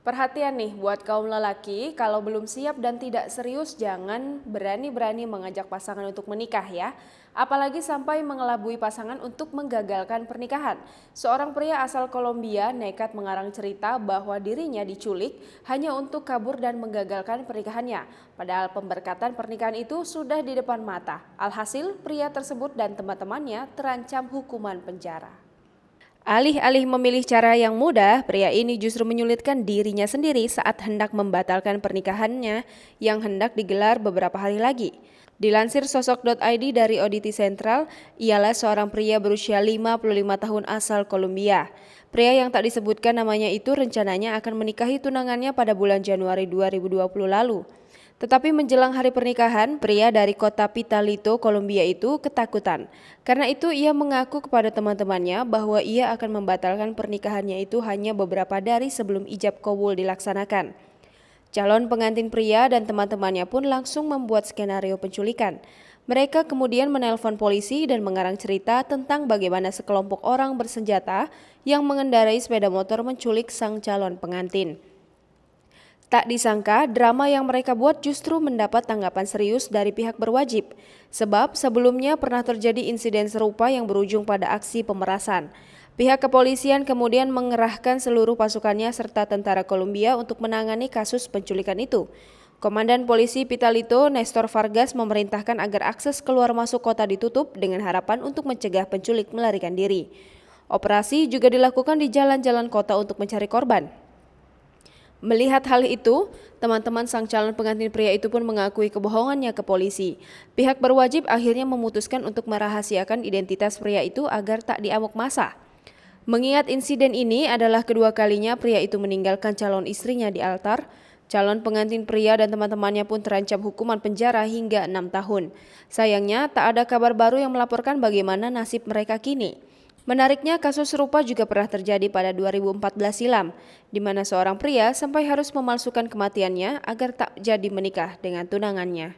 Perhatian nih buat kaum lelaki, kalau belum siap dan tidak serius jangan berani-berani mengajak pasangan untuk menikah ya. Apalagi sampai mengelabui pasangan untuk menggagalkan pernikahan. Seorang pria asal Kolombia nekat mengarang cerita bahwa dirinya diculik hanya untuk kabur dan menggagalkan pernikahannya. Padahal pemberkatan pernikahan itu sudah di depan mata. Alhasil pria tersebut dan teman-temannya terancam hukuman penjara. Alih-alih memilih cara yang mudah, pria ini justru menyulitkan dirinya sendiri saat hendak membatalkan pernikahannya yang hendak digelar beberapa hari lagi. Dilansir sosok.id dari Auditi Sentral, ialah seorang pria berusia 55 tahun asal Kolombia. Pria yang tak disebutkan namanya itu rencananya akan menikahi tunangannya pada bulan Januari 2020 lalu. Tetapi menjelang hari pernikahan, pria dari kota Pitalito, Kolombia itu ketakutan. Karena itu ia mengaku kepada teman-temannya bahwa ia akan membatalkan pernikahannya itu hanya beberapa hari sebelum ijab qabul dilaksanakan. Calon pengantin pria dan teman-temannya pun langsung membuat skenario penculikan. Mereka kemudian menelpon polisi dan mengarang cerita tentang bagaimana sekelompok orang bersenjata yang mengendarai sepeda motor menculik sang calon pengantin. Tak disangka, drama yang mereka buat justru mendapat tanggapan serius dari pihak berwajib. Sebab sebelumnya pernah terjadi insiden serupa yang berujung pada aksi pemerasan. Pihak kepolisian kemudian mengerahkan seluruh pasukannya serta tentara Kolombia untuk menangani kasus penculikan itu. Komandan Polisi Pitalito, Nestor Vargas, memerintahkan agar akses keluar masuk kota ditutup dengan harapan untuk mencegah penculik melarikan diri. Operasi juga dilakukan di jalan-jalan kota untuk mencari korban. Melihat hal itu, teman-teman sang calon pengantin pria itu pun mengakui kebohongannya ke polisi. Pihak berwajib akhirnya memutuskan untuk merahasiakan identitas pria itu agar tak diamuk massa. Mengingat insiden ini adalah kedua kalinya pria itu meninggalkan calon istrinya di altar, calon pengantin pria dan teman-temannya pun terancam hukuman penjara hingga 6 tahun. Sayangnya, tak ada kabar baru yang melaporkan bagaimana nasib mereka kini. Menariknya, kasus serupa juga pernah terjadi pada 2014 silam, di mana seorang pria sampai harus memalsukan kematiannya agar tak jadi menikah dengan tunangannya.